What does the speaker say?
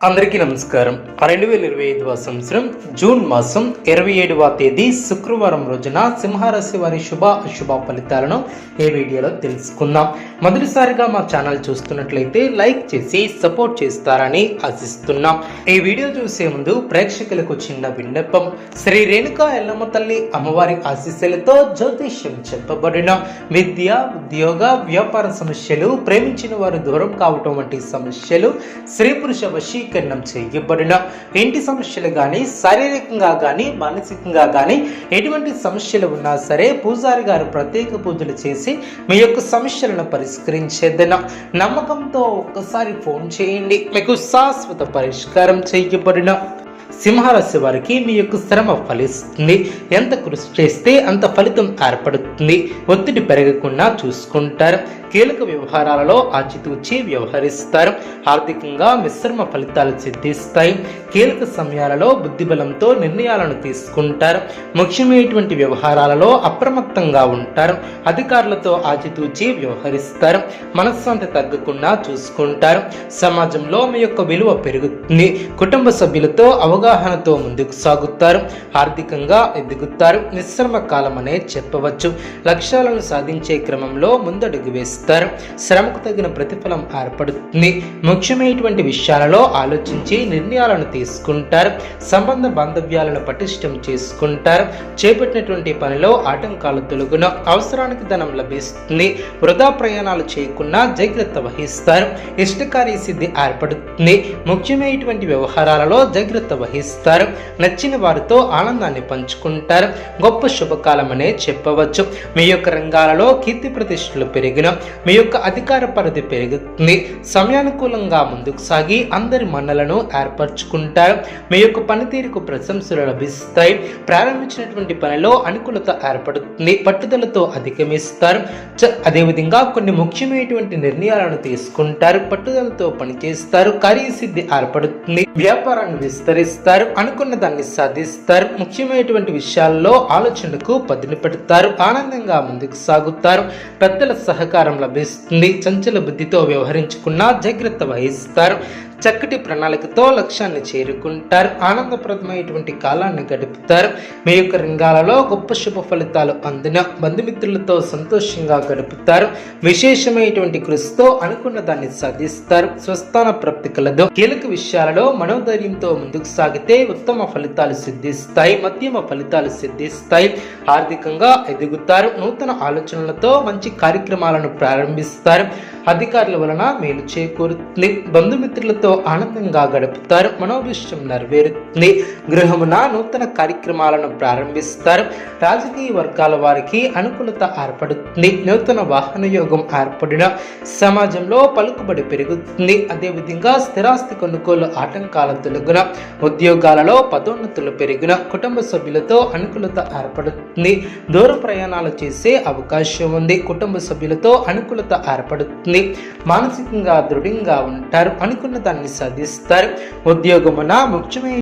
అందరికీ నమస్కారం. 2025వ సంవత్సరం జూన్ మాసం 27వ తేదీ శుక్రవారం రోజున సింహరాశి వారి శుభ అశుభ ఫలితాలను ఈ వీడియోలో తెలుసుకుందాం. మొదటిసారిగా మా ఛానల్ చూస్తున్నట్లయితే లైక్ చేసి సపోర్ట్ చేస్తారని ఆశిస్తున్నాం. ఈ వీడియో చూసే ముందు ప్రేక్షకులకు చిన్న విన్నపం. శ్రీ రేణుకా ఎల్లమ్మ తల్లి అమ్మవారి ఆశీస్సులతో జ్యోతిష్యం చెప్పబడిన విద్య, ఉద్యోగ, వ్యాపార సమస్యలు, ప్రేమించిన వారు దూరం కావటం వంటి సమస్యలు, స్త్రీ పురుష వశీకరణం చేయబడిన ఇంటి సమస్యలు కానీ, శారీరకంగా కానీ, మానసికంగా కానీ ఎటువంటి సమస్యలు ఉన్నా సరే పూజారి గారు ప్రత్యేక పూజలు చేసి మీ యొక్క సమస్యలను పరిష్కరించేదన నమ్మకంతో ఒక్కసారి ఫోన్ చేయండి. మీకు శాశ్వత పరిష్కారం చేయబడిన సింహరాశి వారికి మీ యొక్క శ్రమ ఫలిస్తుంది. ఎంత కృషి చేస్తే అంత ఫలితం ఏర్పడుతుంది. ఒత్తిడి పెరగకుండా చూసుకుంటారు. కీలక వ్యవహారాలలో ఆచితూచి వ్యవహరిస్తారు. ఆర్థికంగా మిశ్రమ ఫలితాలు సిద్ధిస్తాయి. కీలక సమయాలలో బుద్ధిబలంతో నిర్ణయాలను తీసుకుంటారు. ముఖ్యమైనటువంటి వ్యవహారాలలో అప్రమత్తంగా ఉంటారు. అధికారులతో ఆచితూచి వ్యవహరిస్తారు. మనశ్శాంతి తగ్గకుండా చూసుకుంటారు. సమాజంలో మీ యొక్క విలువ పెరుగుతుంది. కుటుంబ సభ్యులతో అవగాహనతో ముందుకు సాగుతారు. ఆర్థికంగా ఎదుగుతారు. మిశ్రమ కాలం అనే చెప్పవచ్చు. లక్ష్యాలను సాధించే క్రమంలో ముందడుగు వేస్తారు. శ్రమకు తగిన ప్రతిఫలం ఏర్పడుతుంది. ముఖ్యమైనటువంటి విషయాలలో ఆలోచించి నిర్ణయాలను తీసుకుంటారు. సంబంధ బాంధవ్యాలను పటిష్టం చేసుకుంటారు. చేపట్టినటువంటి పనిలో ఆటంకాలు తొలగున అవసరానికి ధనం లభిస్తుంది. వృధా ప్రయాణాలు చేయకుండా జాగ్రత్త వహిస్తారు. ఇష్టకార్య సిద్ధి ఏర్పడుతుంది. ముఖ్యమైనటువంటి వ్యవహారాలలో జాగ్రత్త వహిస్తారు. నచ్చిన వారితో ఆనందాన్ని పంచుకుంటారు. గొప్ప శుభకాలం అనే చెప్పవచ్చు. మీ యొక్క రంగాలలో కీర్తి ప్రతిష్టలు పెరిగిన మీ యొక్క అధికార పరిధి పెరుగుతుంది. సమయానుకూలంగా ముందుకు సాగి అందరి మన్నలను ఏర్పరచుకుంటారు. మీ యొక్క పనితీరుకు ప్రశంసలు లభిస్తాయి. ప్రారంభించినటువంటి పనిలో అనుకూలత ఏర్పడుతుంది. పట్టుదలతో అధిగమిస్తారు. అదేవిధంగా కొన్ని ముఖ్యమైనటువంటి నిర్ణయాలను తీసుకుంటారు. పట్టుదలతో పనిచేస్తారు. కార్యసిద్ధి ఏర్పడుతుంది. వ్యాపారాన్ని విస్తరిస్తారు. అనుకున్న దాన్ని సాధిస్తారు. ముఖ్యమైనటువంటి విషయాల్లో ఆలోచనకు పదును పెడతారు. ఆనందంగా ముందుకు సాగుతారు. పెద్దల సహకారం లభిస్తుంది. చంచల బుద్ధితో వ్యవహరించుకున్నా జాగ్రత్త వహిస్తారు. చక్కటి ప్రణాళికతో లక్ష్యాన్ని చేరుకుంటారు. ఆనందప్రదమైనటువంటి కాలాన్ని గడుపుతారు. మీ యొక్క రంగాలలో గొప్ప శుభ ఫలితాలు అందిన బంధుమిత్రులతో సంతోషంగా గడుపుతారు. విశేషమైనటువంటి కృషితో అనుకున్న దాన్ని సాధిస్తారు. స్వస్థాన ప్రాప్తి కలదు. కీలక విషయాలలో మనోధైర్యంతో ముందుకు సాగితే ఉత్తమ ఫలితాలు సిద్ధిస్తాయి. మధ్యమ ఫలితాలు సిద్ధిస్తాయి. ఆర్థికంగా ఎదుగుతారు. నూతన ఆలోచనలతో మంచి కార్యక్రమాలను ప్రారంభిస్తారు. అధికారుల వలన మేలు చేకూరుతుంది. బంధుమిత్రులతో ఆనందంగా గడుపుతారు. మనోభిష్టం నెరవేరుతుంది. గృహమున నూతన కార్యక్రమాలను ప్రారంభిస్తారు. రాజకీయ వర్గాల వారికి అనుకూలత ఏర్పడుతుంది. నూతన వాహన యోగం ఏర్పడిన సమాజంలో పలుకుబడి పెరుగుతుంది. అదేవిధంగా స్థిరాస్తి కొనుగోలు ఆటంకాల తొలగున ఉద్యోగాలలో పదోన్నతులు పెరిగిన కుటుంబ సభ్యులతో అనుకూలత ఏర్పడుతుంది. దూర ప్రయాణాలు చేసే అవకాశం ఉంది. కుటుంబ సభ్యులతో అనుకూలత ఏర్పడుతుంది. మానసికంగా దృఢంగా ఉంటారు. అనుకున్న దాన్ని సాధిస్తారు. ఉద్యోగమున ముఖ్యమైన